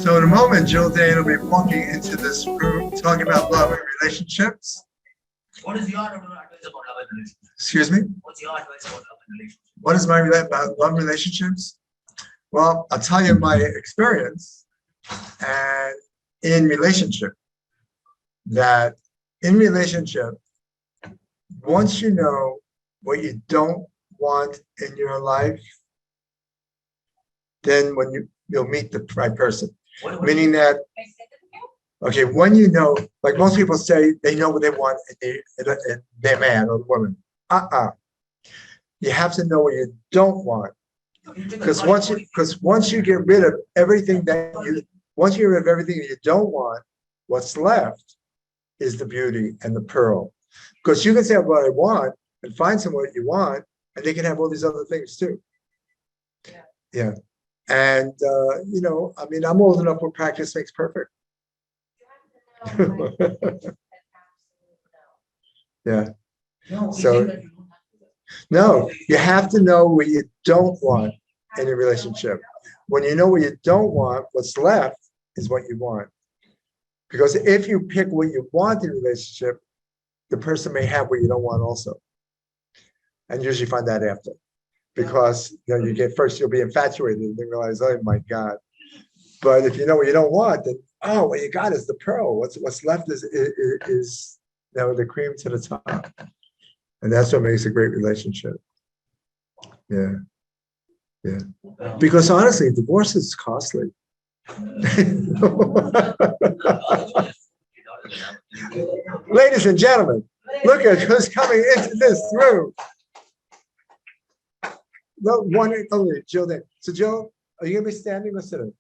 So in a moment, Jill Dane will be walking into this room talking about love and relationships. What is your advice about love and relationships? Excuse me? What's your advice about love and relationships? What is my about love and relationships? Well, I'll tell you my experience and in relationship, that in relationship, once you know what you don't want in your life, then when you'll meet the right person. Meaning that, okay, when you know, like most people say, they know what they want in their man or woman. You have to know what you don't want. Because once you get rid of everything once you get rid of everything that you don't want, what's left is the beauty and the pearl. Because you can say what I want and find someone you want, and they can have all these other things too. Yeah. And you know, I mean, I'm old enough where practice makes perfect. Yeah. So no, you have to know what you don't want in a relationship. When you know what you don't want, what's left is what you want. Because if you pick what you want in a relationship, the person may have what you don't want also. And usually find that after. Because you know, you get first, you'll be infatuated and then realize, oh my God. But if you know what you don't want, then what you got is the pearl. What's left is you know, the cream to the top. And that's what makes a great relationship. Yeah. Yeah. Because honestly, divorce is costly. Ladies and gentlemen, look at who's coming into this room. No, one only, Jill Dane. So Jill, are you gonna be standing or sitting?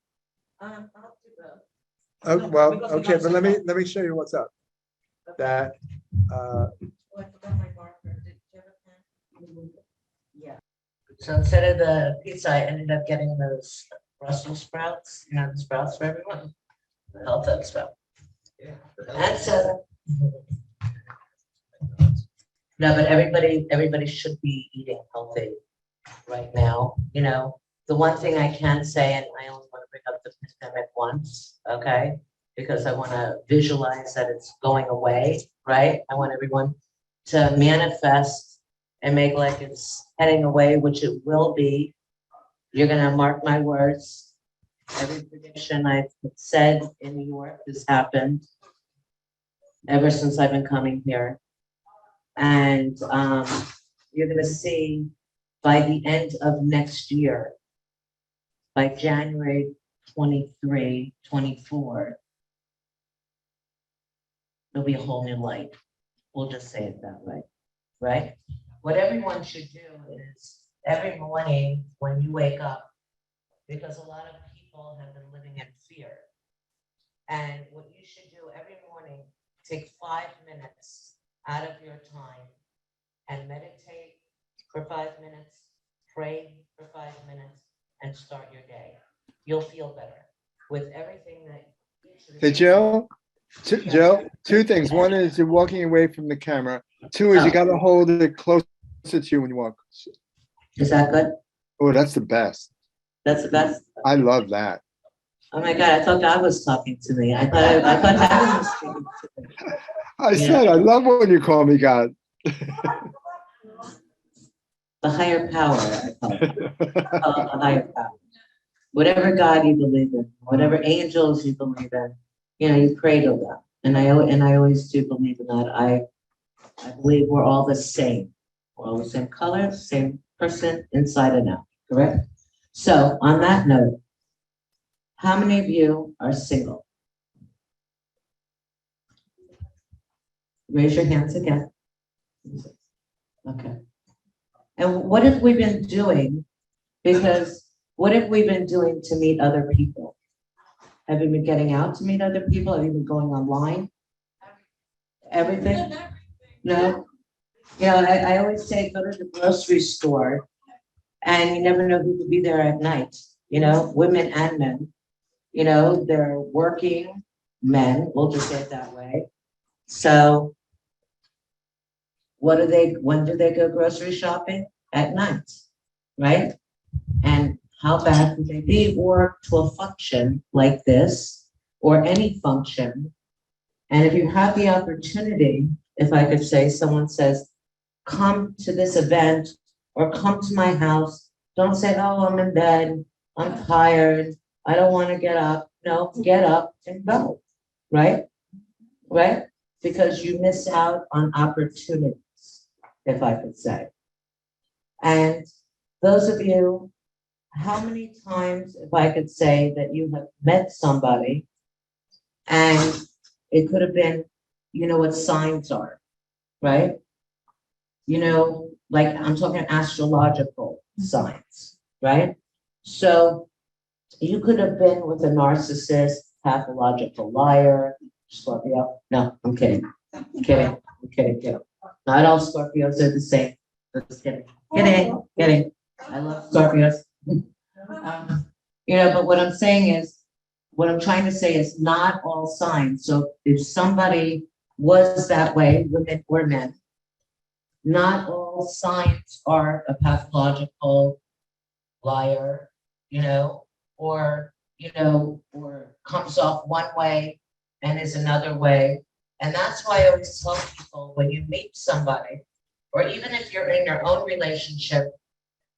I'll do both. Oh, well, okay, but let me show you what's up. That Oh, I forgot my marker. Did you have a pen? Yeah. So instead of the pizza, I ended up getting those Brussels sprouts, you know, the sprouts for everyone. The health food sprout. And so. No, but everybody should be eating healthy right now. You know, the one thing I can say, and I only want to bring up the pandemic once, okay? Because I want to visualize that it's going away, right? I want everyone to manifest and make like it's heading away, which it will be. You're gonna mark my words. Every prediction I've said in New York has happened ever since I've been coming here. And you're gonna see by the end of next year, by January 23, 24, there'll be a whole new light. We'll just say it that way, right? What everyone should do is every morning when you wake up, because a lot of people have been living in fear. And what you should do every morning, take 5 minutes out of your time and meditate for 5 minutes, pray for 5 minutes, and start your day. You'll feel better with everything that. Hey, Jill, two things. One is you're walking away from the camera. Two is you got to hold it closer to you when you walk. Is that good? Oh, that's the best. That's the best. I love that. Oh my God, I thought God was talking to me. I thought heaven was speaking to me. I said, I love when you call me God. The higher power, I call it. I call it the higher power. Whatever God you believe in, whatever angels you believe in, you know, you pray to them. And I always do believe in that. I believe we're all the same. We're all the same color, same person, inside and out, correct? So on that note, how many of you are single? Raise your hands again. Okay. And what have we been doing? Because what have we been doing to meet other people? Have you been getting out to meet other people? Have you been going online? Everything? No? You know, I always say go to the grocery store and you never know who could be there at night, you know, women and men. You know, they're working men, we'll just say it that way. So when do they go grocery shopping? At night, right? And how bad could they be? Or to a function like this, or any function. And if you have the opportunity, if I could say, someone says, come to this event or come to my house, don't say, oh, I'm in bed, I'm tired, I don't want to get up. No, get up and go, right? Right? Because you miss out on opportunities, if I could say. And those of you, how many times, if I could say, that you have met somebody and it could have been, you know what signs are, right? You know, like I'm talking astrological signs, right? So you could have been with a narcissist, pathological liar, Scorpio. No, I'm kidding. Kidding. Not all Scorpios are the same. Just kidding. Kidding. I love Scorpios. You know, but what I'm saying is, what I'm trying to say is not all signs. So if somebody was that way, women or men, not all signs are a pathological liar, you know, or comes off one way and is another way. And that's why I always tell people, when you meet somebody, or even if you're in your own relationship,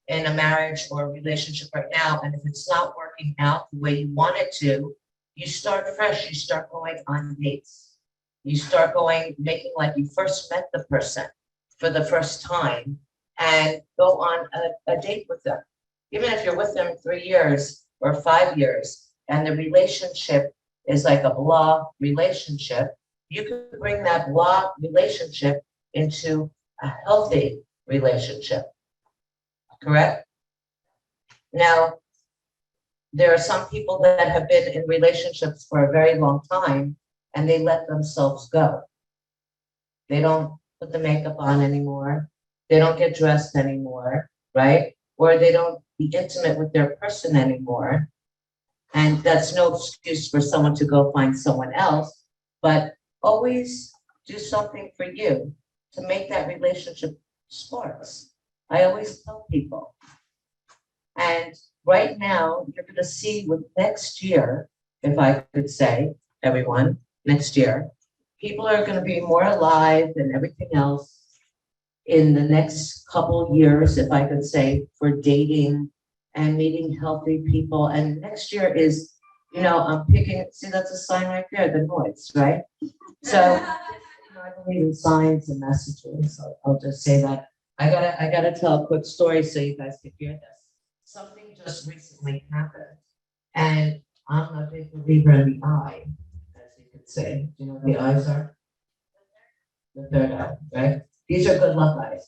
in a marriage or a relationship right now, and if it's not working out the way you want it to, you start fresh, you start going on dates. You start going, making like you first met the person for the first time, and go on a date with them. Even if you're with them 3 years or 5 years, and the relationship is like a blah relationship, you could bring that blah relationship into a healthy relationship. Correct? Now, there are some people that have been in relationships for a very long time and they let themselves go. They don't put the makeup on anymore. They don't get dressed anymore, right? Or they don't be intimate with their person anymore. And that's no excuse for someone to go find someone else, but always do something for you to make that relationship sparks. I always tell people. And right now, you're going to see with next year, if I could say, everyone, next year, people are going to be more alive than everything else in the next couple years, if I could say, for dating and meeting healthy people. And next year is, you know, I'm picking, see, that's a sign right there, the noise, right? So, you know, I believe in signs and messages. So I'll just say that. I gotta tell a quick story so you guys can hear this. Something just recently happened, and I'm a big believer in the eye, as you could say. Do you know what the eyes are? The third eye, right? These are good luck eyes.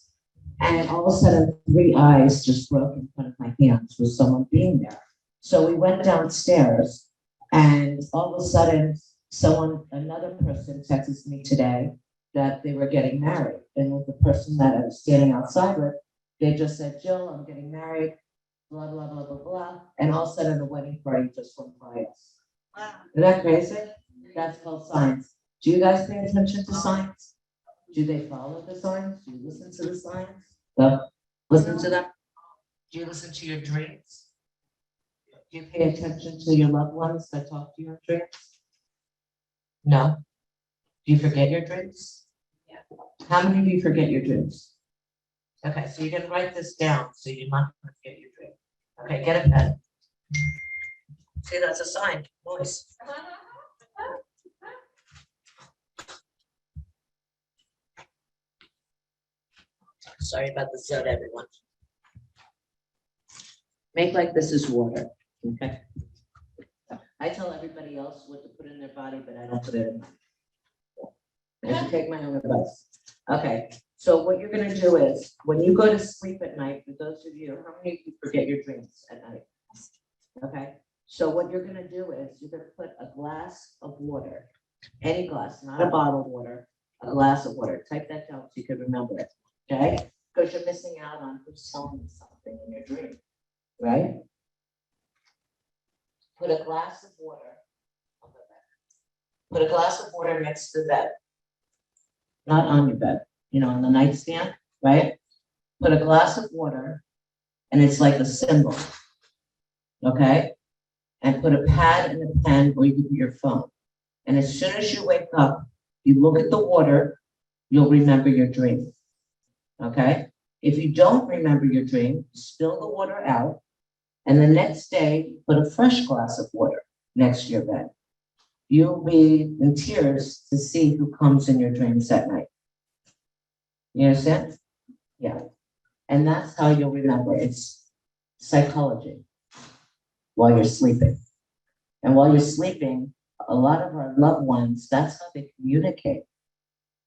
And all of a sudden, 3 eyes just broke in front of my hands with someone being there. So we went downstairs, and all of a sudden, another person texted me today that they were getting married. And with the person that I was standing outside with, they just said, Jill, I'm getting married, blah, blah, blah, blah, blah. And all of a sudden, the wedding party just went by us. Wow. Isn't that crazy? That's called signs. Do you guys pay attention to signs? Do they follow the signs? Do you listen to the signs? No. Listen to them? Do you listen to your dreams? Do you pay attention to your loved ones that talk to you in dreams? No. Do you forget your dreams? Yeah. How many of you forget your dreams? Okay, so you're gonna write this down so you're not gonna forget your dream. Okay, get a pen. See, that's a sign. Noise. Sorry about the soda, everyone. Make like this is water. Okay. I tell everybody else what to put in their body, but I don't put it in mine. I have to take my own advice. Okay, so what you're gonna do is, when you go to sleep at night, for those of you, how many of you forget your dreams at night? Okay, so what you're gonna do is, you're gonna put a glass of water, any glass, not a bottled water, a glass of water. Type that down so you can remember it, okay? Because you're missing out on who's telling you something in your dream, right? Put a glass of water on the bed. Put a glass of water next to the bed. Not on your bed, you know, on the nightstand, right? Put a glass of water, and it's like a symbol. okay? And put a pad and a pen or you can put your phone. And as soon as you wake up, you look at the water, you'll remember your dream, okay? If you don't remember your dream, spill the water out, and the next day, put a fresh glass of water next to your bed. You'll be in tears to see who comes in your dreams at night. You understand? Yeah. And that's how you'll remember. It's psychology while you're sleeping. And while you're sleeping, a lot of our loved ones, that's how they communicate.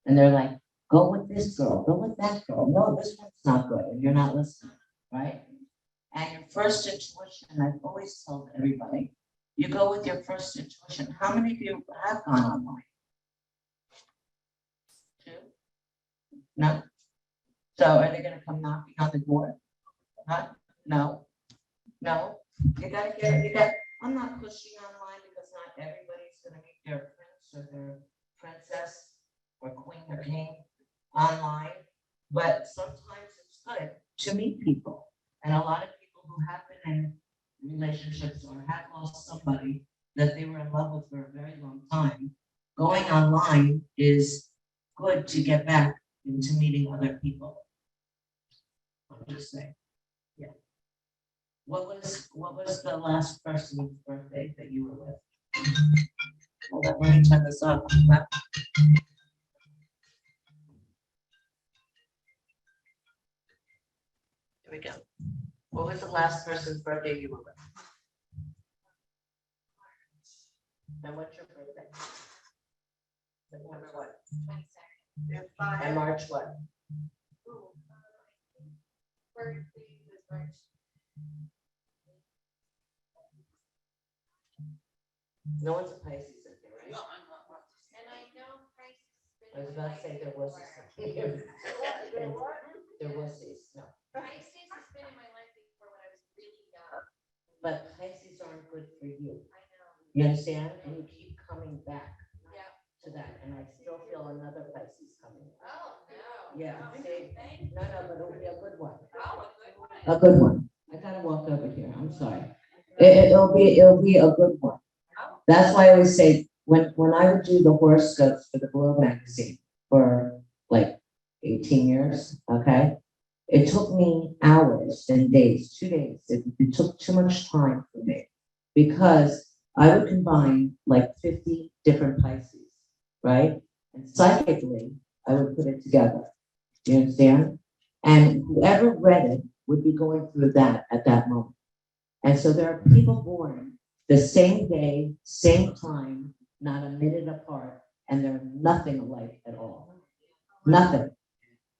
And they're like, go with this girl, go with that girl. No, this one's not good. And you're not listening, right? And your first intuition, I've always told everybody, you go with your first intuition. How many of you have gone online? 2? No? So are they gonna come knocking on the door? Huh? No? No? You gotta, I'm not pushing online because not everybody's gonna meet their prince or their princess or queen or king online. But sometimes it's good to meet people. And a lot of people who have been in relationships or have lost somebody that they were in love with for a very long time, going online is good to get back into meeting other people. I'm just saying, yeah. What was the last person's birthday that you were with? Hold on, let me turn this off. Here we go. What was the last person's birthday you were with? And what's your birthday? September what? 22nd. And March what? Birthday was March. No one's a Pisces in here, right? And I know Pisces. I was about to say there was there was these, no. Pisces has been in my life before when I was really young. But Pisces aren't good for you. I know. You understand? And you keep coming back Yeah. to that. And I still feel another Pisces coming. Oh, no. Yeah, Oh, see? thank No, but it'll be a good one. Oh, a good one. A good one. I gotta walk over here. I'm sorry. It'll be a good one. Oh. That's why I always say when I would do the horoscopes for the Globe magazine for like 18 years, okay? It took me hours and days, 2 days. It took too much time for me because I would combine like 50 different Pisces, right? And psychically, I would put it together. Do you understand? And whoever read it would be going through that at that moment. And so there are people born the same day, same time, not a minute apart, and they're nothing alike at all. Nothing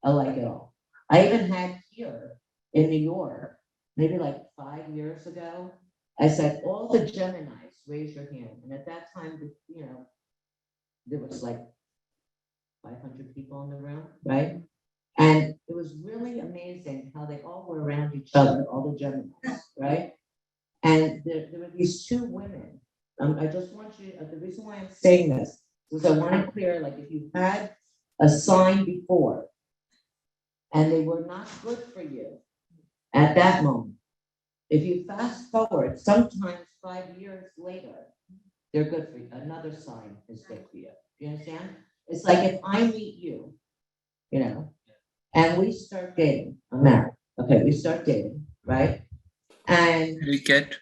alike at all. I even had here in New York, maybe like 5 years ago, I said, all the Geminis, raise your hand. And at that time, you know, there was like 500 people in the room, right? And it was really amazing how they all were around each other, all the Geminis, right? And there were these 2 women. I just want you, the reason why I'm saying this is I want to clear, like if you had a sign before and they were not good for you at that moment, if you fast forward, sometimes 5 years later, they're good for you. Another sign is good for you. You understand? It's like if I meet you, you know, and we start dating, I'm married. Okay, we start dating, right? And We get.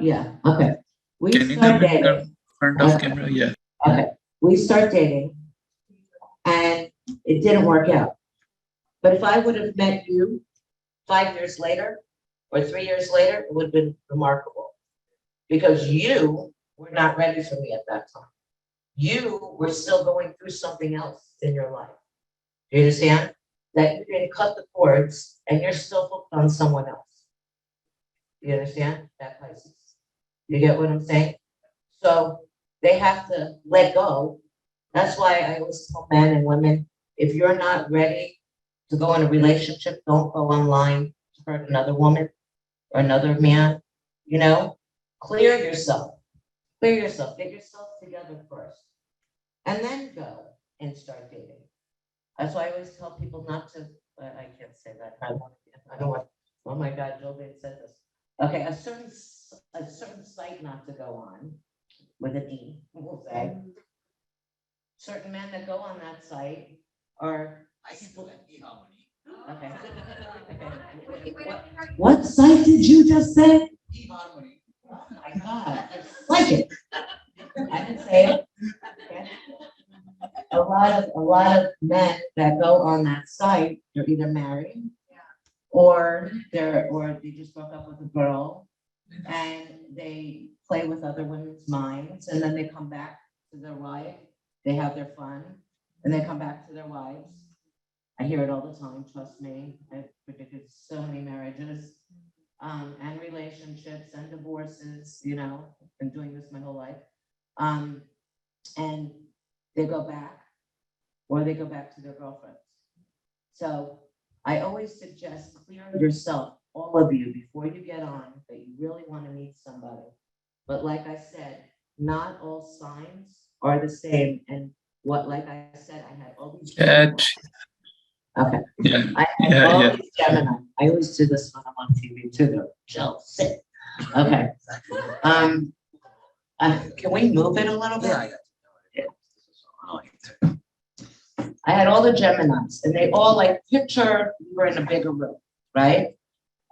yeah, okay. We Can you start come in the dating. front of Okay. camera? Yeah. Okay, we start dating and it didn't work out. But if I would have met you 5 years later or 3 years later, it would have been remarkable. Because you were not ready for me at that time. You were still going through something else in your life. Do you understand? That you didn't cut the cords and you're still hooked on someone else. You understand? That Pisces. You get what I'm saying? So they have to let go. That's why I always tell men and women, if you're not ready to go in a relationship, don't go online to hurt another woman or another man. You know, clear yourself. Clear yourself. Get yourself together first. And then go and start dating. That's why I always tell people not to, I can't say that. I don't want, oh my God, Joe Biden said this. Okay, a certain site not to go on with a D, we'll say. Certain men that go on that site are. I can do that, e-harmony. Okay. What site did you just say? E-harmony. Oh my God, I like it. I didn't say it. Okay. A lot of men that go on that site, they're either married or they just broke up with a girl and they play with other women's minds and then they come back to their wife, they have their fun, and they come back to their wives. I hear it all the time, trust me. I've predicted so many marriages, and relationships and divorces, I've been doing this my whole life. And they go back, or they go back to their girlfriends. So I always suggest clear yourself, all of you, before you get on, that you really want to meet somebody. But like I said, not all signs are the same. And like I said, I had all these. Okay. Yeah. I had Yeah, all yeah. these Gemini. I always do this when I'm on TV too, though. Jill, sit. Okay. Can we move it a little bit? Yeah, I got you. Oh, I had all the Geminis, and they all picture we were in a bigger room, right?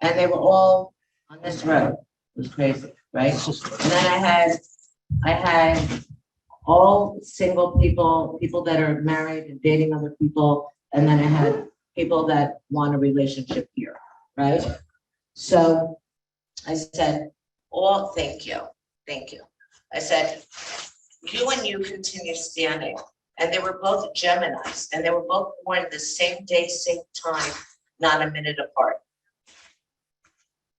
And they were all on this road. It was crazy, right? And then I had all single people that are married and dating other people, and then I had people that want a relationship here, right? So I said, thank you. I said, you and you continue standing. And they were both Geminis, and they were both born the same day, same time, not a minute apart.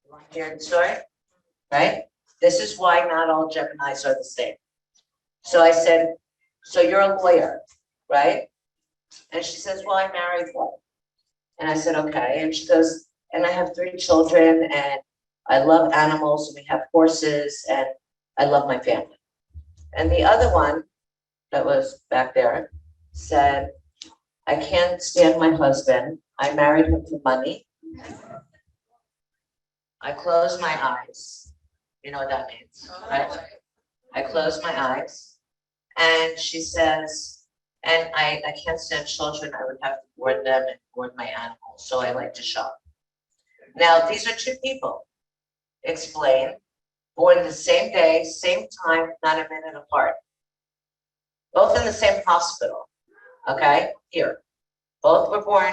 You want to hear the story? Right? This is why not all Geminis are the same. So I said, so you're a lawyer, right? And she says, well, I married one. And I said, okay. And she goes, and I have 3 children, and I love animals, and we have horses, and I love my family. And the other one, that was back there, said, I can't stand my husband. I married him for money. I close my eyes. You know what that means, right? I close my eyes. And she says, and I can't stand children. I would have to board them and board my animals. So I like to shop. Now, these are 2 people. Explain. Born the same day, same time, not a minute apart. Both in the same hospital, okay? Here. Both were born,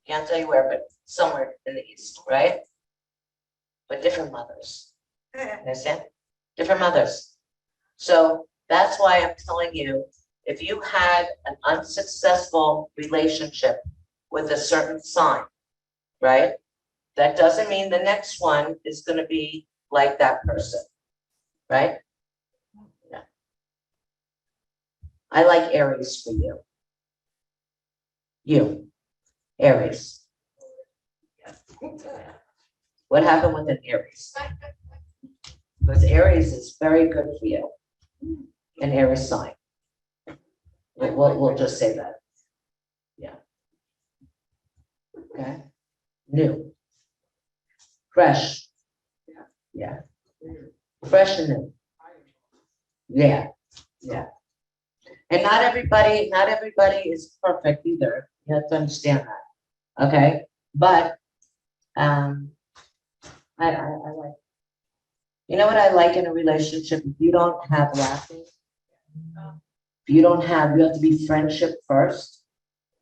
can't tell you where, but somewhere in the East, right? But different mothers. Understand? Different mothers. So that's why I'm telling you, if you had an unsuccessful relationship with a certain sign, right? That doesn't mean the next one is going to be like that person, right? I like Aries for you. You, Aries. What happened with an Aries? Because Aries is very good for you. An Aries sign. We'll just say that. Yeah. Okay. New. Fresh. Yeah. Fresh and new. Yeah. Yeah. And not everybody is perfect either. You have to understand that. Okay. But I like, you know what I like in a relationship? If you don't have laughing, if you have to be friendship first.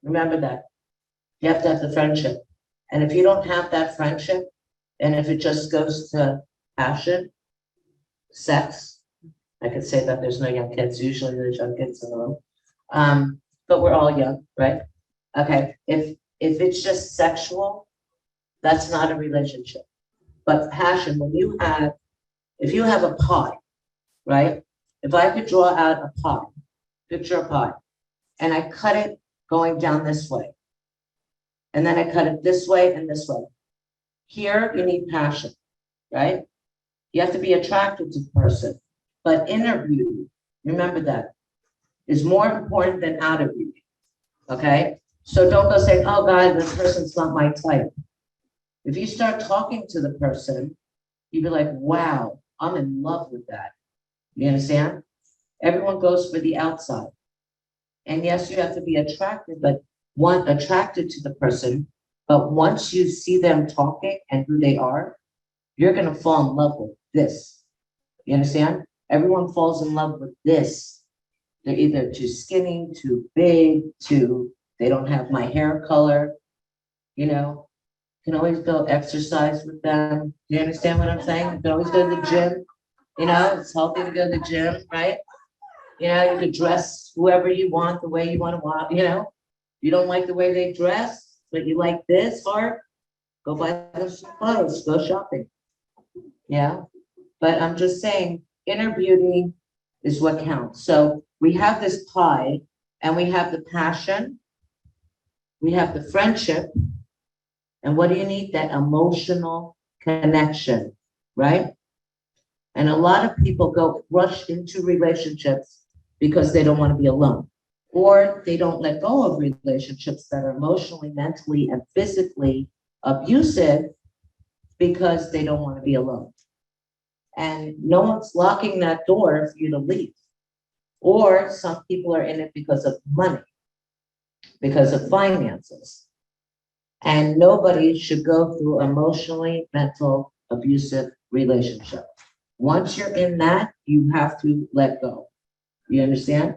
Remember that. You have to have the friendship. And if you don't have that friendship, and if it just goes to passion, sex, I could say that there's no young kids. Usually there's young kids in the room. But we're all young, right? Okay. If it's just sexual, that's not a relationship. But passion, if you have a pie, right? If I could draw out a pie, picture a pie, and I cut it going down this way, and then I cut it this way and this way. Here, you need passion, right? You have to be attracted to the person. But inner beauty, remember that, is more important than outer beauty, okay? So don't go saying, oh God, this person's not my type. If you start talking to the person, you'd be like, wow, I'm in love with that. You understand? Everyone goes for the outside. And yes, you have to be attracted, but attracted to the person. But once you see them talking and who they are, you're gonna fall in love with this. You understand? Everyone falls in love with this. They're either too skinny, too big, they don't have my hair color, you know. You can always go exercise with them. Do you understand what I'm saying? You can always go to the gym. You know, it's healthy to go to the gym, right? You know, you could dress whoever you want, the way you want to walk, you know. You don't like the way they dress, but you like this art, go buy them some clothes, go shopping. Yeah, but I'm just saying, inner beauty is what counts. So we have this pie, and we have the passion, we have the friendship, and what do you need? That emotional connection, right? And a lot of people go rush into relationships because they don't want to be alone, or they don't let go of relationships that are emotionally, mentally, and physically abusive because they don't want to be alone. And no one's locking that door for you to leave. Or some people are in it because of money, because of finances. And nobody should go through emotionally, mental, abusive relationship. Once you're in that, you have to let go. You understand?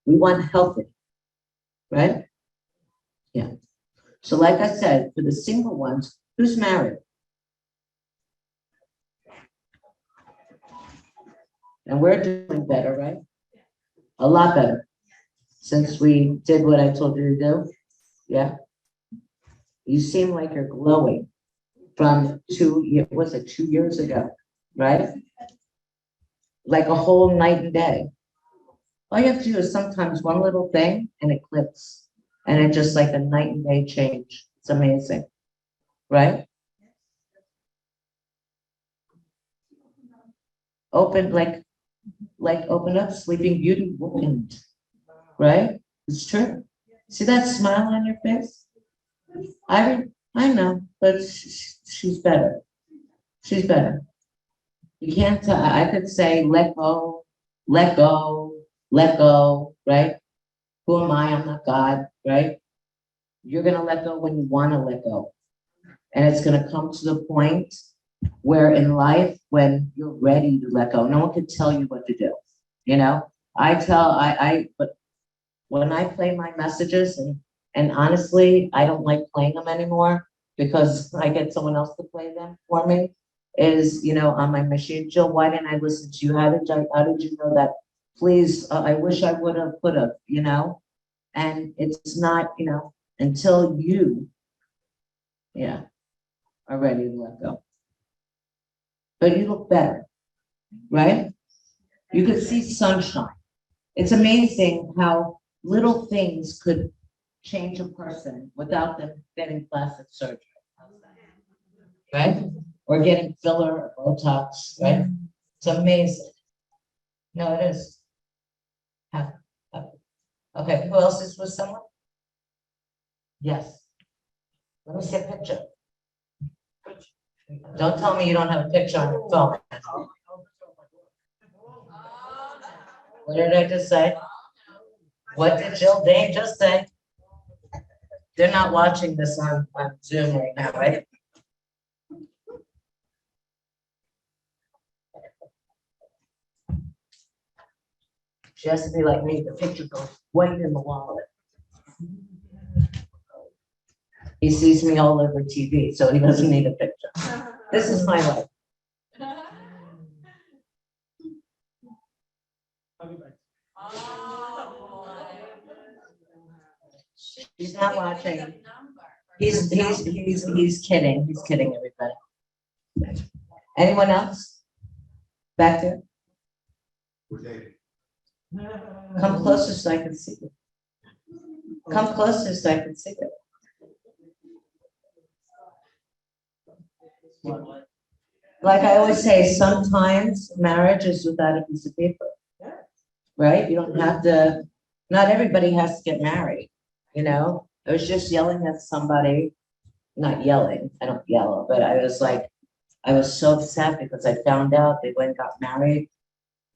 We want healthy, right? Yeah. So like I said, for the single ones, who's married? And we're doing better, right? A lot better. Since we did what I told you to do. Yeah. You seem like you're glowing from 2 years, was it 2 years ago, right? Like a whole night and day. All you have to do is sometimes one little thing and it clicks. And it's just like a night and day change. It's amazing, right? Open, like open up, Sleeping Beauty opened, right? It's true. See that smile on your face? I know, but she's better. She's better. You can't tell. I could say, let go, let go, let go, right? Who am I? I'm not God, right? You're gonna let go when you want to let go. And it's gonna come to the point where in life, when you're ready to let go, no one can tell you what to do. You know, but when I play my messages, and honestly, I don't like playing them anymore because I get someone else to play them for me, is, you know, on my machine. Jill, why didn't I listen to you? How did you know that? Please, I wish I would have, could have, you know? And it's not, you know, until you, yeah, are ready to let go. But you look better, right? You could see sunshine. It's amazing how little things could change a person without them getting plastic surgery, right? Or getting filler or Botox, right? It's amazing. No, it is. Okay, who else is with someone? Yes. Let me see a picture. Don't tell me you don't have a picture on your phone. What did I just say? What did Jill Dane just say? They're not watching this on Zoom right now, right? She has to be like me, the picture goes right in the wallet. He sees me all over TV, so he doesn't need a picture. This is my life. He's not watching. He's kidding. He's kidding everybody. Anyone else? Back there? Come closer so I can see you. Come closer so I can see you. Like I always say, sometimes marriage is without a piece of paper, right? You don't have to, not everybody has to get married, you know? I was just yelling at somebody, not yelling, I don't yell, but I was like, I was so upset because I found out they went and got married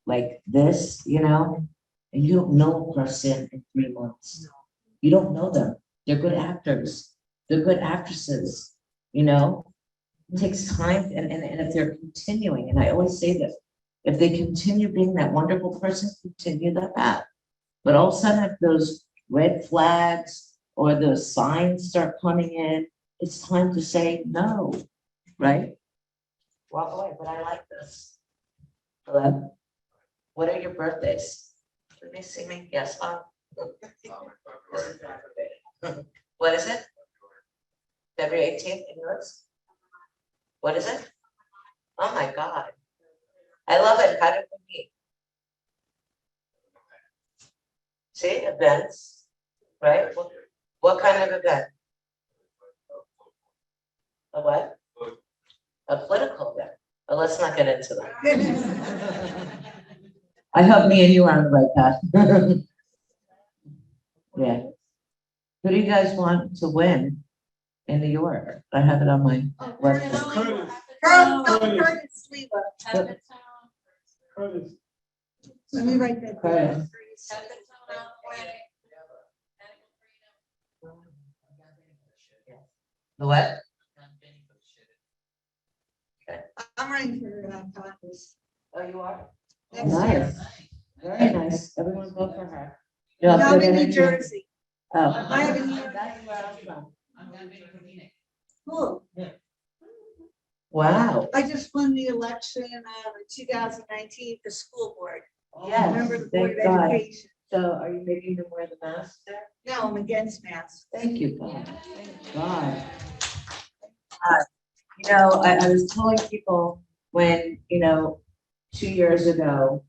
like this, you know? And you don't know a person in 3 months. You don't know them. They're good actors. They're good actresses, you know? It takes time and if they're continuing, and I always say this, if they continue being that wonderful person, continue that path. But all of a sudden, if those red flags or those signs start coming in, it's time to say no, right? Walk away, but I like this. Hello? What are your birthdays? Let me see me, yes, what is it? February 18th, and yours? What is it? Oh my God. I love it. How did we meet? See, events, right? What kind of event? A what? A political event. But let's not get into that. I hope me and you are on the right path. Yeah. Who do you guys want to win in New York? I have it on my website. Curtis Sliwa. Let me write that Curtis. down. The what? I'm running for Congress. Oh, you are? Next Nice. year. Very nice. Everyone vote for her. You No, have I'm good in New energy. Jersey. Oh. I have a New York. That's where I'm from. Cool. Wow. I just won the election in 2019 for school board. Yes, Member of the Board thank of God. Education. So are you making them wear the mask there? No, I'm against masks. Thank you, God. Thank God. You know, I was telling people when, 2 years ago,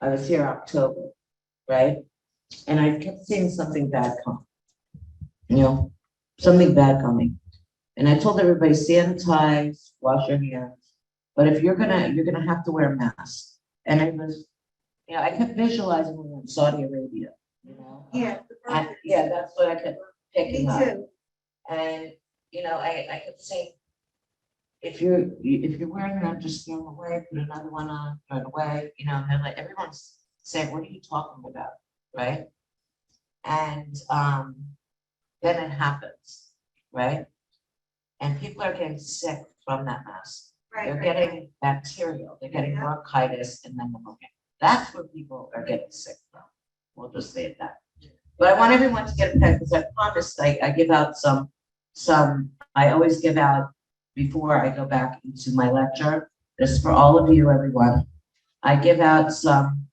I was here October, right? And I kept seeing something bad come, something bad coming. And I told everybody, sanitize, wash your hands. But if you're gonna have to wear a mask. And it was, I kept visualizing when we were in Saudi Arabia, Yeah. Yeah, that's what I kept Me picking up. too. And, I kept saying, if you're wearing them, just throw them away, put another one on, throw it away, and like everyone's saying, what are you talking about? Right? And then it happens, right? And people are getting sick from that mask. They're getting bacterial, they're getting bronchitis and then pneumonia. That's where people are getting sick from. We'll just say it that. But I want everyone to get a pen because I promised I give out some, I always give out before I go back into my lecture. This is for all of you, everyone. I give out some,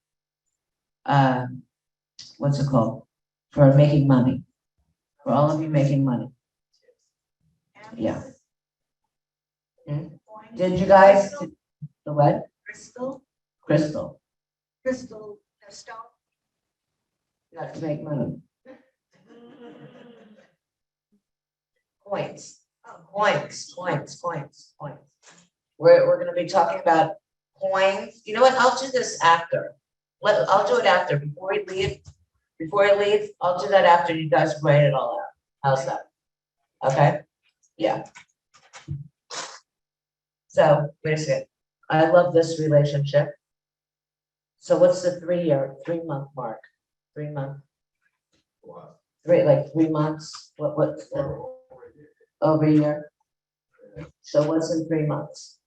what's it called? For making money. For all of you making money. Yeah. Did you guys, the what? Crystal. Crystal. Crystal stone. Not to make money. Points. Points. We're gonna be talking about coins. You know what? I'll do this after. I'll do it after, before we leave. I'll do that after you guys write it all out. How's that? Okay? Yeah. So, wait a second. I love this relationship. So what's the 3-month mark? 3 month? 3 months? What's over a year? So what's in 3 months?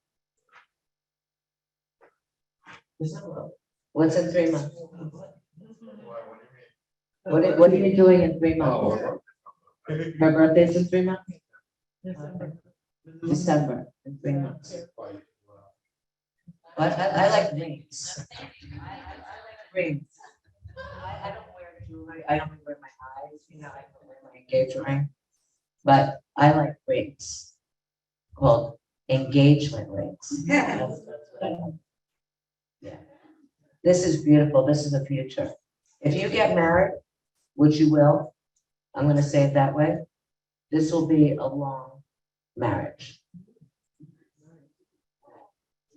What's in 3 months? What are you doing in 3 months? Her birthday's in 3 months? December in 3 months. But I like rings. I like rings. I don't wear jewelry. I don't wear my eyes. I don't wear my engagement ring. But I like rings called engagement rings. That's what I like. Yeah. This is beautiful. This is the future. If you get married, which you will, I'm going to say it that way, this will be a long marriage.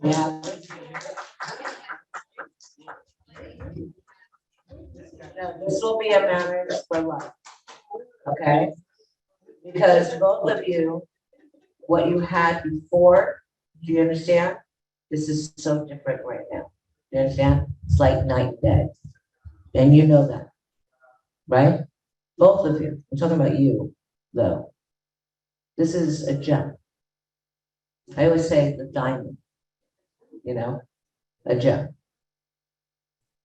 Yeah. No, this will be a marriage for life. Okay? Because both of you, what you had before, do you understand? This is so different right now. You understand? It's like night and day. And you know that, right? Both of you. I'm talking about you, though. This is a gem. I always say the diamond, a gem.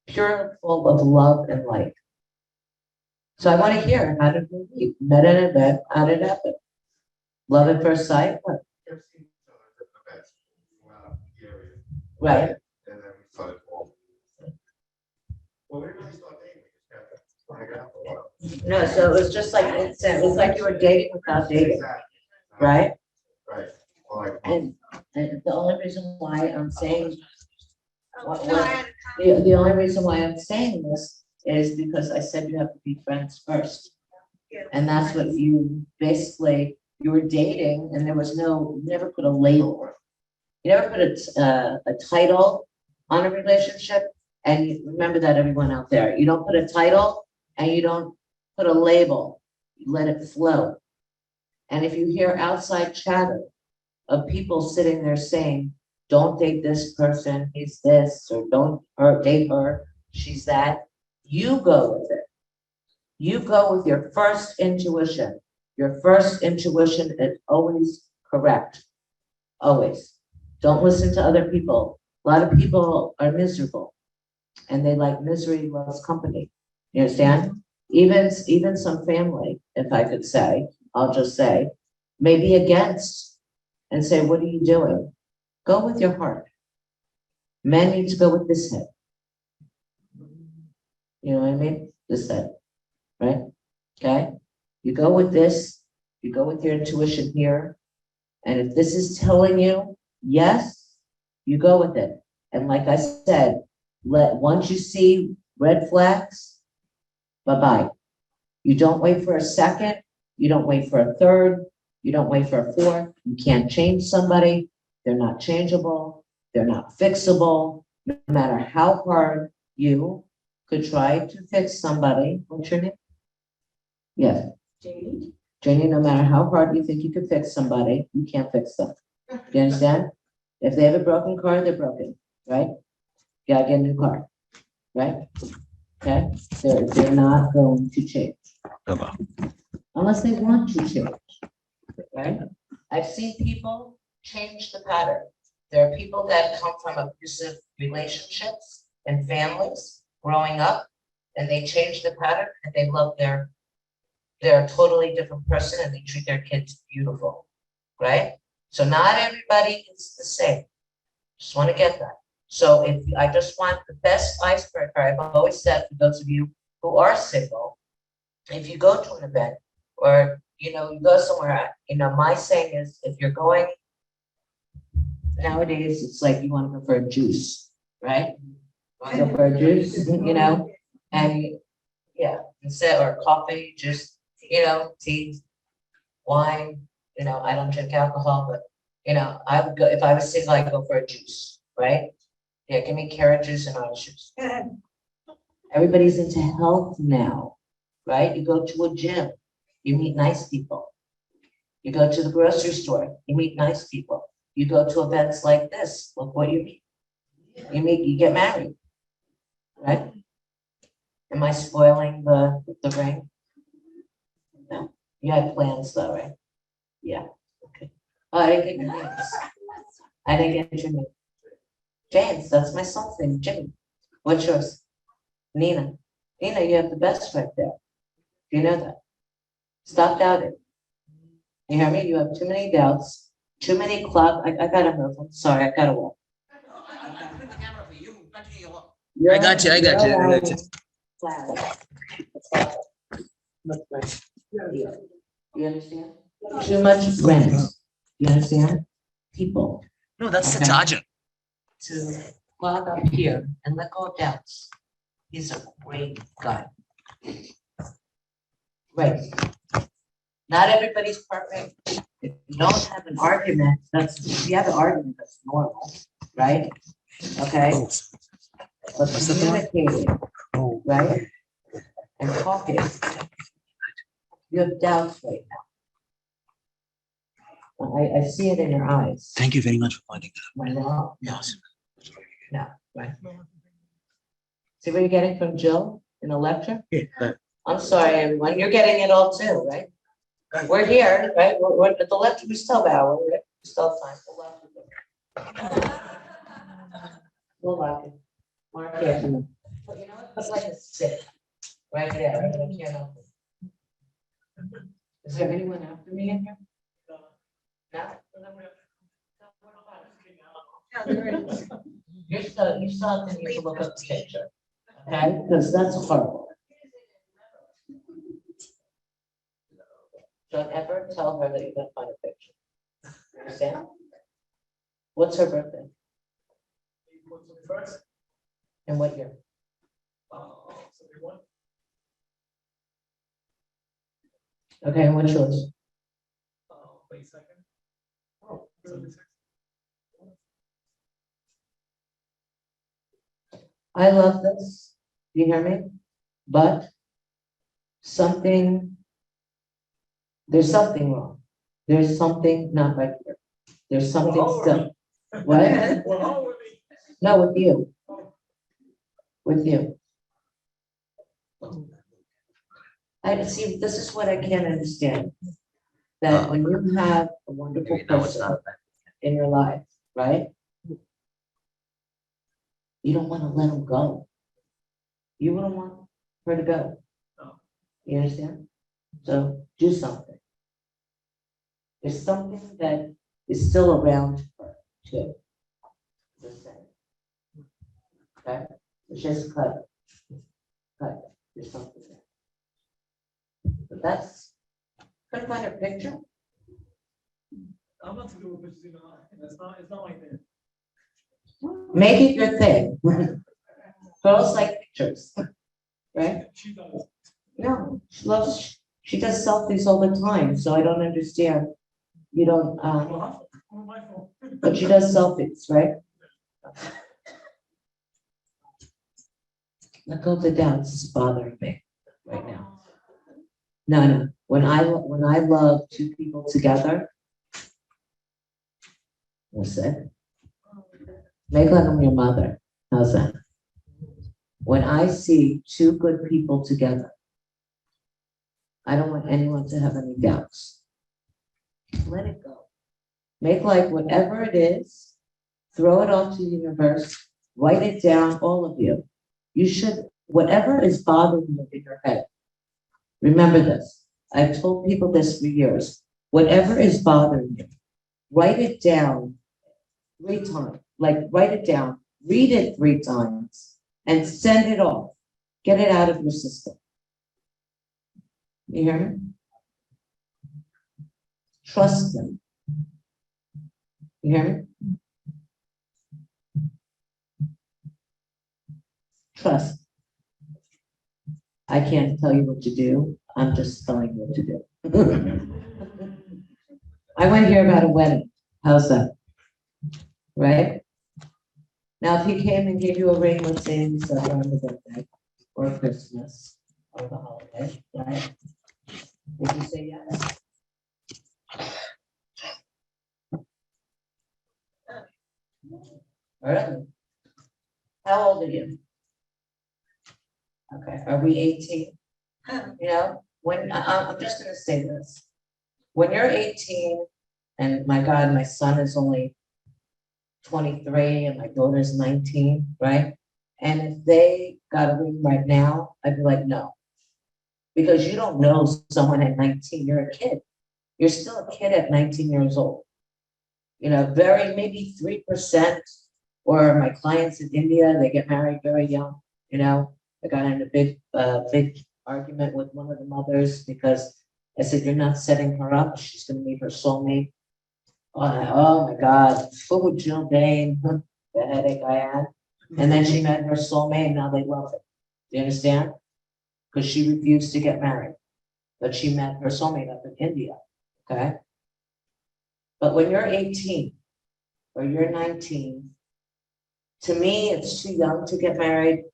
Pure, full of love and light. So I want to hear, how did we meet? Met in an event, how did it happen? Love at first sight? What? Right. And then we started falling. Well, we really started dating. We just got to hang out for a while. No, so it was just like instant. It was like you were dating without dating, Exactly. right? Right. Well, like, And the only reason why I'm saying, what, No, I what, had- the only reason why I'm saying this is because I said you have to be friends first. And that's what you basically, you were dating and there was no, you never put a label. You never put a title on a relationship. And you remember that, everyone out there, you don't put a title and you don't put a label, you let it flow. And if you hear outside chatter of people sitting there saying, don't date this person, he's this, or don't date her, she's that, you go with it. You go with your first intuition. Your first intuition is always correct. Always. Don't listen to other people. A lot of people are miserable and they like misery loves company. You understand? Even some family, if I could say, I'll just say, may be against and say, what are you doing? Go with your heart. Men need to go with this head. You know what I mean? This head, right? Okay? You go with this, you go with your intuition here. And if this is telling you yes, you go with it. And like I said, once you see red flags, bye-bye. You don't wait for a second, you don't wait for a third, you don't wait for a fourth. You can't change somebody. They're not changeable. They're not fixable. No matter how hard you could try to fix somebody. What's your name? Yes. Janie? Janie, no matter how hard you think you could fix somebody, you can't fix them. You understand? If they have a broken car, they're broken, right? You gotta get a new car, right? Okay? They're not going to change. Unless they want to change, right? I've seen people change the pattern. There are people that come from abusive relationships and families growing up, and they change the pattern and they love they're a totally different person and they treat their kids beautiful, right? So not everybody is the same. Just want to get that. So I just want the best icebreaker. I've always said for those of you who are single, if you go to an event or you go somewhere, my saying is if you're going nowadays, it's like you want to go for a juice, right? Want to go for a juice, and yeah, instead or coffee, just tea, wine. I don't drink alcohol, but I would go if I was single. I'd go for a juice, right? Yeah, give me carrot juice and orange juice. Everybody's into health now, right? You go to a gym, you meet nice people. You go to the grocery store, you meet nice people. You go to events like this, look what you meet. You get married, right? Am I spoiling the ring? No, you had plans though, right? Yeah, okay. Oh, I didn't get your names. I didn't get your name. James, that's my son's name, Jimmy. What's yours? Nina. Nina, you have the best right there. You know that. Stop doubting. You hear me? You have too many doubts, too many clouds. I gotta move. I'm sorry, I gotta walk. Put the camera for you. Continue your work. You're- I got you. you're cloud. Look right. You understand? Too much friends. You understand? People No, that's the Okay. charger. to clog up here and let go of doubts. He's a great guy. Right. Not everybody's perfect. If you don't have an argument, if you have an argument, that's normal, right? Okay? But communicating, right? And talking. You have doubts right now. I see it in your eyes. Thank you very much for pointing that Am I wrong? out. Yes. No, right. See what you're getting from Jill in the lecture? Yeah. I'm sorry, everyone, you're getting it all too, right? We're here, right? We're at the lecture, we still bow, we still have time. We'll lock it. Mark it. But you know what, it's like a stick, right there, I can't help it. Is there anyone after me in here? No? Yeah, there is. You still have to need to look up the picture, okay? Because that's horrible. Don't ever tell her that you're gonna find a picture. Understand? What's her birthday? And what year? Okay, and what's yours? I love this. Do you hear me? But there's something wrong. There's something not right here. There's something still. What? No, with you. With you. I see, this is what I can't understand. That when you have a wonderful person in your life, right? You don't want to let them go. You wouldn't want her to go. You understand? So do something. There's something that is still around her too. Just saying. Okay? It's just cut. Cut. There's something there. But that's, couldn't find a picture. I'm not to do with pictures, you know, it's not like that. Make it your thing. Girls like pictures, right? She does. No, she does selfies all the time, so I don't understand. You don't, Well, my fault. but she does selfies, right? Let go of the doubts, it's bothering me right now. No, when I love two people together, what's that? Make like I'm your mother, how's that? When I see two good people together, I don't want anyone to have any doubts. Let it go. Make like whatever it is, throw it off to the universe, write it down, all of you. You should, whatever is bothering you in your head, remember this. I've told people this for years. Whatever is bothering you, write it down 3 times. Like write it down, read it 3 times, and send it off. Get it out of your system. You hear me? Trust them. You hear me? Trust. I can't tell you what to do. I'm just telling you what to do. I want to hear about a wedding. How's that? Right? Now, if he came and gave you a ring, let's say in December on his birthday, or Christmas, or the holiday, right? Would you say yes? Really? How old are you? Okay, are we 18? You know, when I'm just gonna say this. When you're 18, and my God, my son is only 23 and my daughter's 19, right? And if they got a ring right now, I'd be like, no. Because you don't know someone at 19, you're a kid. You're still a kid at 19 years old. You know, maybe 3%, or my clients in India, they get married very young, you know. I got in a big argument with one of the mothers because I said, you're not setting her up. She's gonna meet her soulmate. Oh my God, oh, Jill Dhane, the headache I had. And then she met her soulmate and now they love it. Do you understand? Because she refused to get married. But she met her soulmate up in India, okay? But when you're 18 or you're 19, to me, it's too young to get married.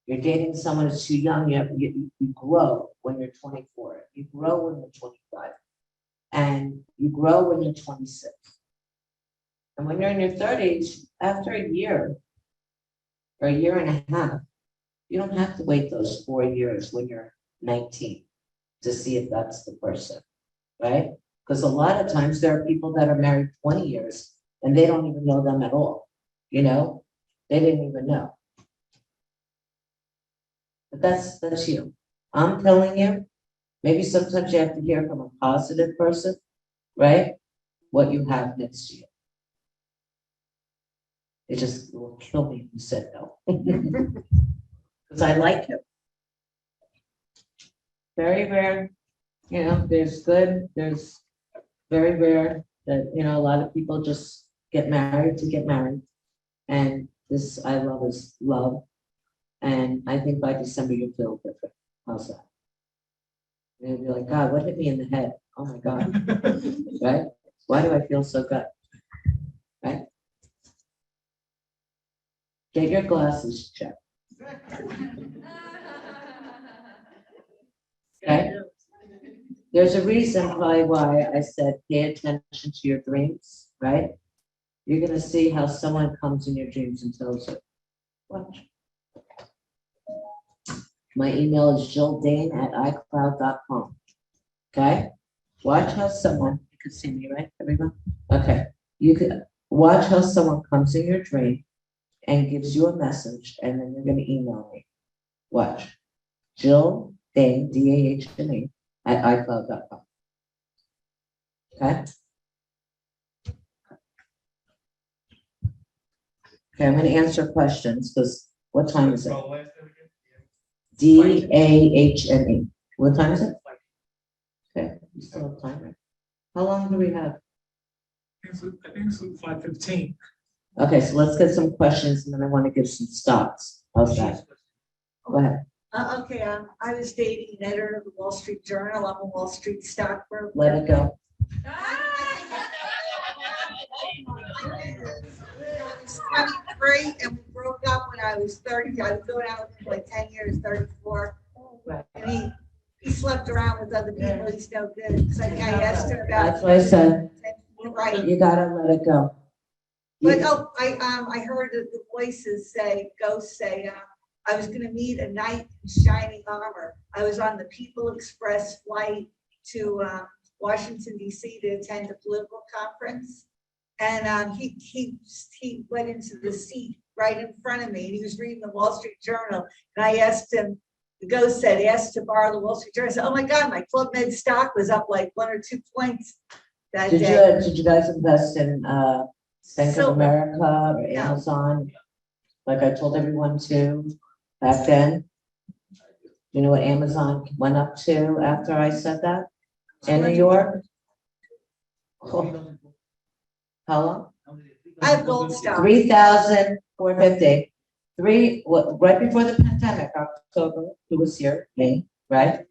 You're dating someone who's too young. You grow when you're 24. You grow when you're 25. and you grow when you're 26. And when you're in your 30s, after a year or a year and a half, you don't have to wait those 4 years when you're 19 to see if that's the person, right? Because a lot of times there are people that are married 20 years and they don't even know them at all, you know? They didn't even know. But that's you. I'm telling you, maybe sometimes you have to hear from a positive person, right? What you have next to you. It just will kill me if you said no. Because I like him. Very rare, you know, there's good, there's very rare that, you know, a lot of people just get married to get married. And this I love is love. And I think by December you feel different. How's that? And you'll be like, God, what hit me in the head? Oh my God. Right? Why do I feel so good? Right? Get your glasses checked. Okay? There's a reason probably why I said pay attention to your dreams, right? You're gonna see how someone comes in your dreams and tells you. Watch. My email is jilldane@icloud.com. Okay? Watch how someone, you can see me, right, everyone? Okay. You can watch how someone comes in your dream and gives you a message, and then you're gonna email me. Watch. Jill Dane, Dahne, @icloud.com. Okay? Okay, I'm gonna answer questions, because what time is it? Dahne. What time is it? Okay, we still have time, right? How long do we have? I think it's 5:15. Okay, so let's get some questions, and then I want to give some stocks. How's that? Go ahead, Okay, I was dating an editor of the Wall Street Journal. I'm a Wall Street stockbroker. let it go. I was 23 and we broke up when I was 30. I was going out with him for like 10 years, 34. Right. And he slept around with other people. He's no good. So I asked him about. That's what I said. Right. You gotta let it go. But I heard that the voices say, ghosts say, I was gonna meet a knight in shining armor. I was on the People Express flight to Washington DC to attend a political conference. And he went into the seat right in front of me and he was reading the Wall Street Journal. And I asked him, the ghost said, he asked to borrow the Wall Street Journal. I said, oh my God, my Club Med stock was up like 1 or 2 points that day. Did you guys invest in Bank of Silver. America or No. Amazon? Like I told everyone to back then. You know what Amazon went up to after I said that? In New York? Oh. How long? I have gold stock. 3,450. Right before the pandemic, October, who was here, me, right?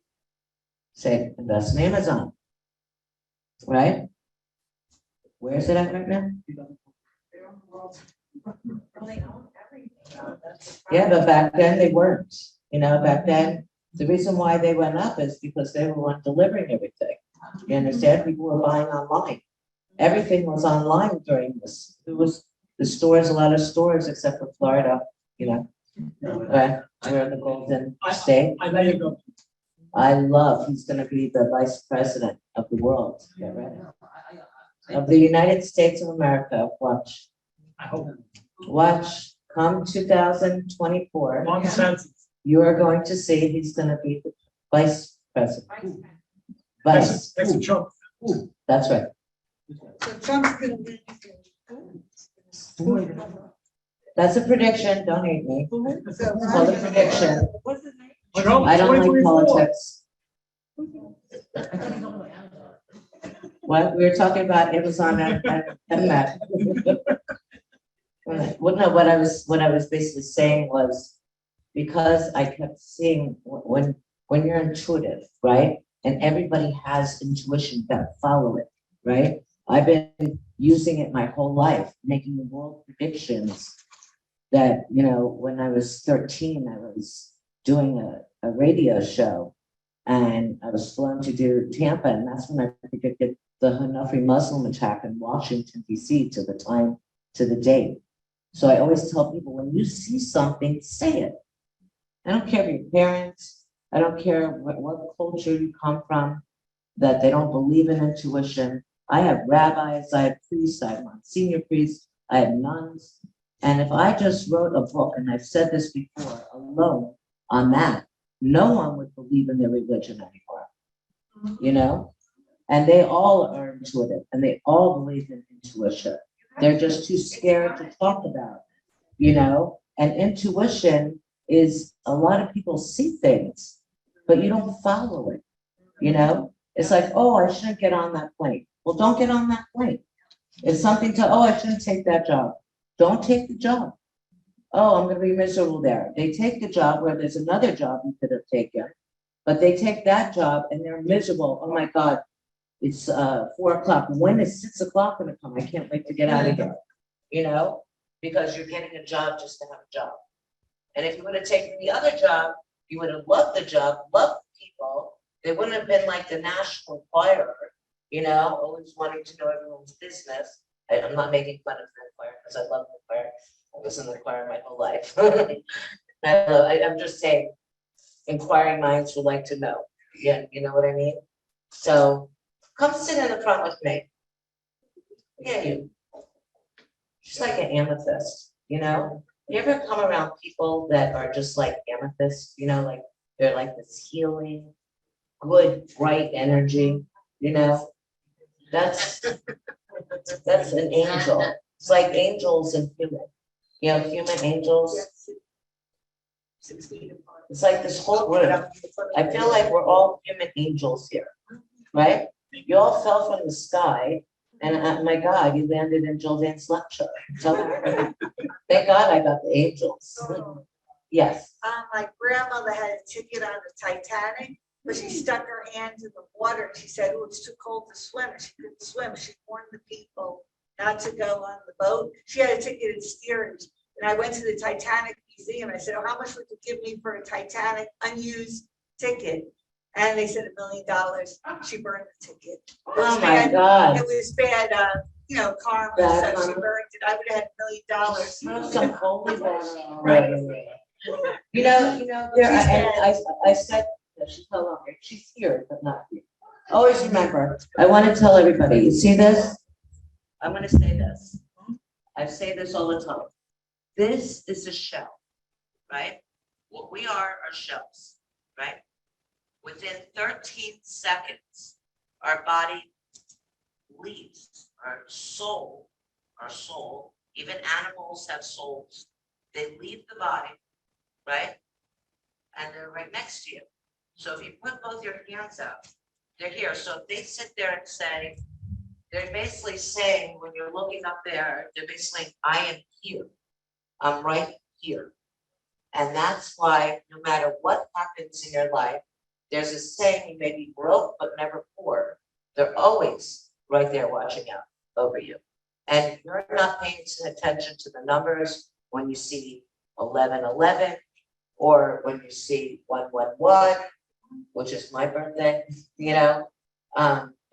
Say, invest in Amazon. Right? Where is it at right now? Yeah, but back then they weren't. You know, back then, the reason why they went up is because they were delivering everything. You understand? People were buying online. Everything was online during this. There was the stores, a lot of stores, except for Florida, you know. Right? We're in the Golden State. I let you go. I love, he's gonna be the vice president of the world. Get ready. Of the United States of America. Watch. I hope. Watch. Come 2024. Long sentence. You are going to see he's gonna be the vice president. Vice. That's a Trump. That's right. So Trump's gonna win. That's a prediction. Don't hate me. So It's called a prediction. what's his name? Trump, I don't like 2024. politics. What? We were talking about Amazon and Mac. Well, no, what I was basically saying was because I kept seeing when you're intuitive, right? And everybody has intuition, that follow it, right? I've been using it my whole life, making the world predictions that, you know, when I was 13, I was doing a radio show And I was flown to do Tampa, and that's when I predicted the Hanafi Muslim attack in Washington, DC, to the date. So I always tell people, when you see something, say it. I don't care if your parents, I don't care what culture you come from, that they don't believe in intuition. I have rabbis, I have priests, I have senior priests, I have nuns. And if I just wrote a book, and I've said this before, alone on that, no one would believe in their religion anymore, you know? And they all are intuitive, and they all believe in intuition. They're just too scared to talk about it, you know? And intuition is, a lot of people see things, but you don't follow it, you know? It's like, oh, I shouldn't get on that plane. Well, don't get on that plane. It's something to, oh, I shouldn't take that job. Don't take the job. Oh, I'm gonna be miserable there. They take the job where there's another job you could have taken, but they take that job and they're miserable. Oh my God, it's 4 o'clock. When is 6 o'clock gonna come? I can't wait to get out of here. You know, because you're getting a job just to have a job. And if you would have taken the other job, you would have loved the job, loved the people. They wouldn't have been like the national enquirer, you know, always wanting to know everyone's business. I'm not making fun of the enquirer because I love the enquirer. I was in the choir my whole life. I'm just saying, inquiring minds would like to know. Yeah, you know what I mean? So come sit in the front with me. Yeah, you. Just like an amethyst, you know? You ever come around people that are just like amethyst, you know, like they're like this healing, good, bright energy, you know? That's an angel. It's like angels and human. You know, human angels. 6 feet apart. It's like this whole group. I feel like we're all human angels here, right? You all fell from the sky, and my God, you landed in Jolene's lecture. So thank God I got the angels. Yes. My grandmother had a ticket on the Titanic, but she stuck her hand in the water. She said, oh, it's too cold to swim. She couldn't swim. She warned the people not to go on the boat. She had a ticket in steerage. And I went to the Titanic Museum. I said, oh, how much would you give me for a Titanic unused ticket? And they said $1 million. She burned the ticket. Oh my God. It was bad, you know, karma. Bad So she karma. burned it. I would have had $1 million. Some holy water already. You know, there, I said that she's no longer, she's here, but not here. Always remember, I want to tell everybody, you see this? I'm going to say this. I say this all the time. This is a shell, right? What we are shells, right? Within 13 seconds, our body leaves, our soul, even animals have souls. They leave the body, right? And they're right next to you. So if you put both your hands out, they're here. So if they sit there and say, they're basically saying, when you're looking up there, they're basically saying, I am here. I'm right here. And that's why no matter what happens in your life, there's a saying, you may be broke, but never poor. They're always right there watching out over you. And you're not paying attention to the numbers when you see 1111, or when you see 111, which is my birthday, you know,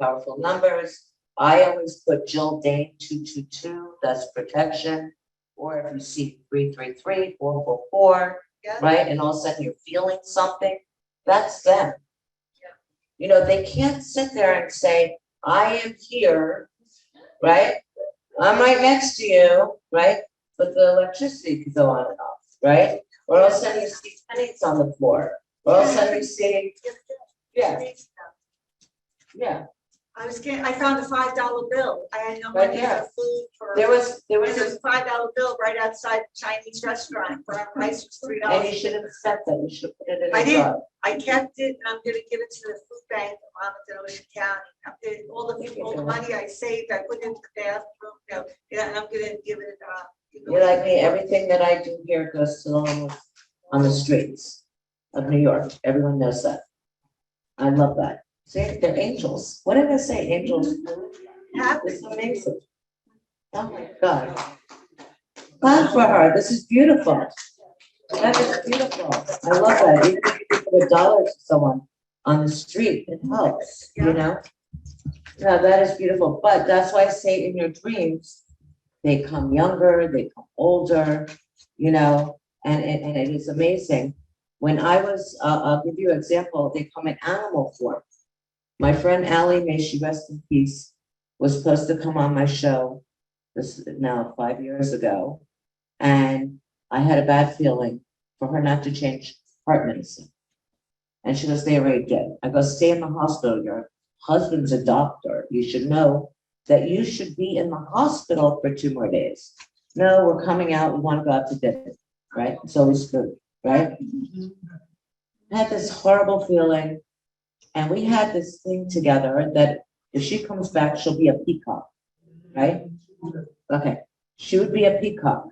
powerful numbers. I always put Jill Dhane 222, that's protection. Or if you see 333, 444, Yeah. right? And all of a sudden you're feeling something, that's them. Yeah. You know, they can't sit there and say, I am here, right? I'm right next to you, right? But the electricity could go on and off, right? Or all of a sudden you see pennies on the floor. Or all of a sudden you see, yeah, yeah. I found a $5 bill. I had no Right money there. for food for. There was There was a, a $5 bill right outside the Chinese restaurant. Brown rice was and you $3. should have accepted that, you should have put it in I a did. jar. I kept it, and I'm gonna give it to the food bank of Monmouth, Ocean County. All the money I saved, I put into the bathroom, and I'm gonna give it, You're like me, everything that I do here goes to the homeless on the streets of New York. Everyone knows that. I love that. See, they're angels. What did I say? Angels. It's amazing. Oh my God. Clap for her. This is beautiful. That is beautiful. I love that. Even if you give $1 to someone, on the street, it helps, you know? No, that is beautiful, but that's why I say in your dreams, they come younger, they come older, you know, and it is amazing. When I was, I'll give you an example, they come in animal form. My friend Allie, may she rest in peace, was supposed to come on my show, this is now 5 years ago, and I had a bad feeling for her not to change heart medicine. And she goes, they already did. I go, stay in the hospital, your husband's a doctor, you should know that you should be in the hospital for 2 more days. No, we're coming out, we want to go out to dinner, right? It's always food, right? I had this horrible feeling, and we had this thing together that if she comes back, she'll be a peacock, right? Okay, she would be a peacock.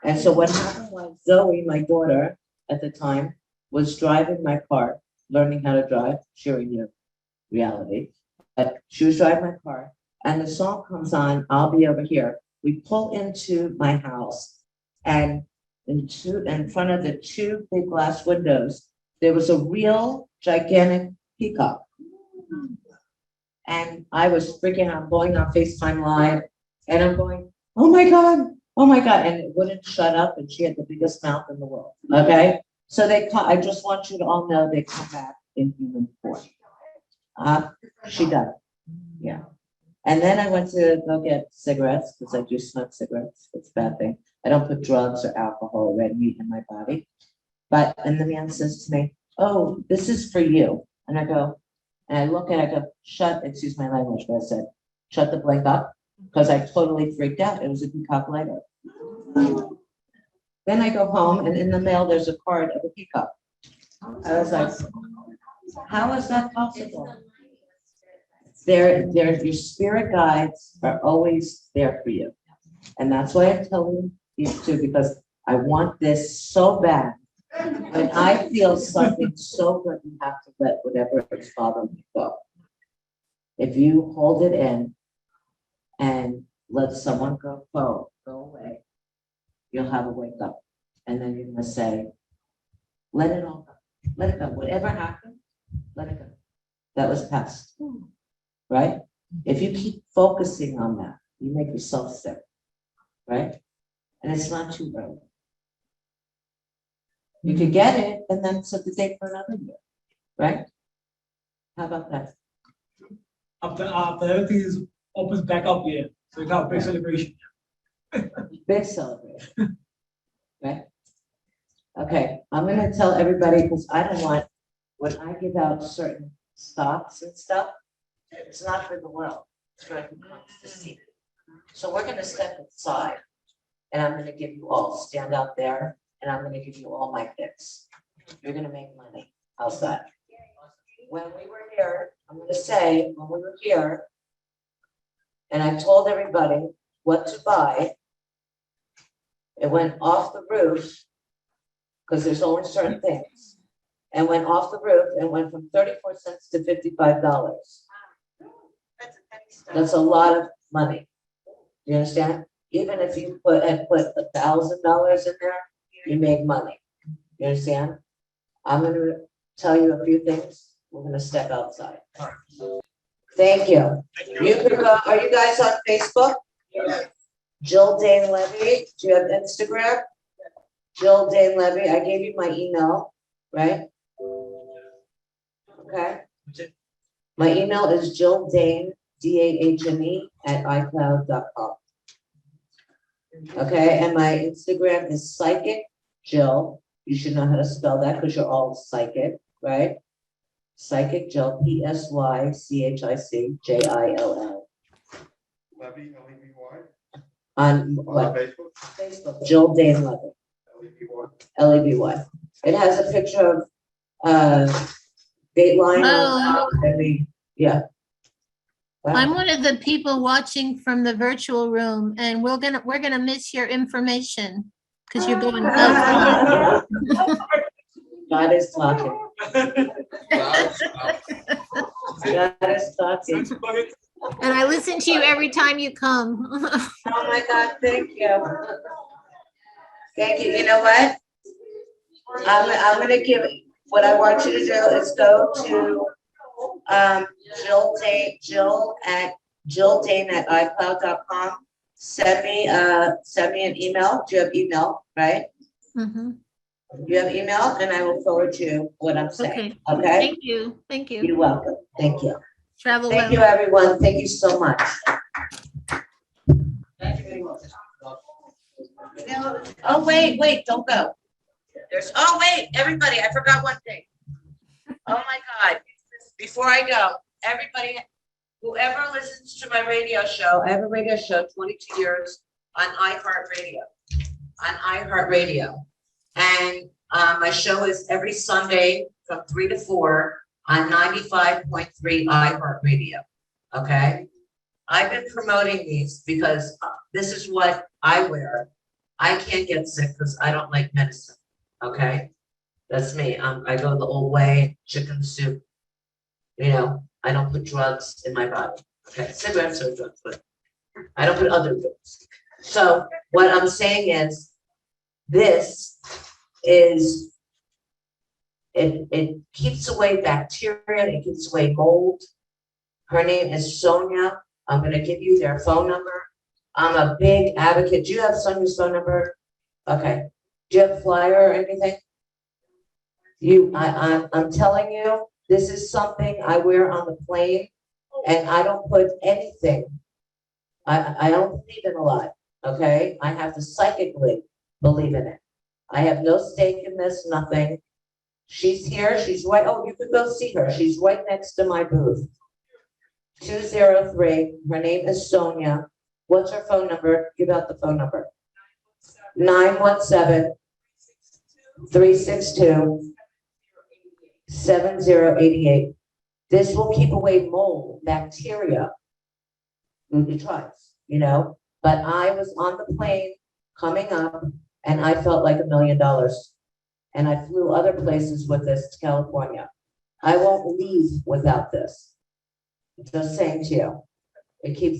And so what happened was Zoe, my daughter at the time, was driving my car, learning how to drive, sharing your reality. But she was driving my car, and the song comes on, I'll Be Over Here. We pull into my house, and in front of the 2 big glass windows, there was a real gigantic peacock. And I was freaking out, going on FaceTime Live, and I'm going, oh my God, and it wouldn't shut up, and she had the biggest mouth in the world, okay? So I just want you to all know they come back in human form. She does, yeah. And then I went to go get cigarettes, because I do smoke cigarettes, it's a bad thing. I don't put drugs or alcohol or red meat in my body. And the man says to me, oh, this is for you. And I go, and I look and I go, excuse my language, but I said, shut the blank up, because I totally freaked out. It was a peacock lighter. Then I go home, and in the mail, there's a card of a peacock. I was like, how is that possible? Your spirit guides are always there for you. And that's why I'm telling you too, because I want this so bad. When I feel something so good, you have to let whatever is bothering you go. If you hold it in and let someone go away, you'll have a wake up. And then you're gonna say, let it all go. Let it go. Whatever happened, let it go. That was past. Right? If you keep focusing on that, you make yourself sick. Right? And it's not too early. You could get it and then set the date for another year. Right? How about that? After everything opens back up here, so we got a big celebration. Big celebration. Right? Okay, I'm gonna tell everybody, because I don't want, when I give out certain stocks and stuff, it's not for the world, it's for who comes to see it. So we're gonna step aside, and I'm gonna give you all, stand out there, and I'm gonna give you all my picks. You're gonna make money. How's that? When we were here, I'm gonna say, when we were here, and I told everybody what to buy, it went off the roof, because there's only certain things, and went off the roof and went from 34 cents to $55. That's a lot of money. You understand? Even if you put $1,000 in there, you make money. You understand? I'm going to tell you a few things. We're going to step outside. Thank you. You can go. Are you guys on Facebook? Jill Dane Levy. Do you have Instagram? Jill Dane Levy. I gave you my email, right? Okay. My email is Jill Dane, DAHNE @iCloud.com. Okay, and my Instagram is Psychic Jill. You should know how to spell that because you're all psychic, right? Psychic Jill, PSYCHICJILL. Levy, L-E-V-Y. On what? Facebook. Facebook, Jill Dane Levy. L-E-V-Y. L-E-B-Y. It has a picture of Dateline. Oh. Yeah. Wow. I'm one of the people watching from the virtual room, and we're gonna miss your information because you're going out. God is talking. God is talking. And I listen to you every time you come. Oh my God, thank you. Thank you. You know what? I'm gonna give what I want you to do is go to, Jill@icloud.com. Send me an email. Do you have email, right? Mhm. You have email, and I will forward you what I'm saying, Okay, okay? thank you, thank you. You're welcome. Thank you. Travel Thank you, well. everyone. Thank you so much. Thank you very much. Oh, wait, don't go. Wait, everybody, I forgot one thing. Oh my God, before I go, everybody, whoever listens to my radio show, I have a radio show, 22 years on iHeartRadio. And my show is every Sunday from 3 to 4 on 95.3 iHeartRadio, okay? I've been promoting these because this is what I wear. I can't get sick because I don't like medicine, okay? That's me. I go the old way, chicken soup. You know, I don't put drugs in my body. Okay, cigarettes are drugs, but I don't put other drugs. So what I'm saying is, this is, it keeps away bacteria, it keeps away mold. Her name is Sonia. I'm gonna give you their phone number. I'm a big advocate. Do you have Sonia's phone number? Okay. Do you have a flyer or anything? I'm telling you, this is something I wear on the plane, and I don't put anything. I don't believe in a lot, okay? I have to psychically believe in it. I have no stake in this, nothing. She's here, she's right, oh, you could go see her. She's right next to my booth. 203, her name is Sonia. What's her phone number? Give out the phone number. 917-362-7088. This will keep away mold, bacteria. It tries, you know, but I was on the plane coming up and I felt like $1 million. And I flew other places with this to California. I won't leave without this. Just saying to you, it keeps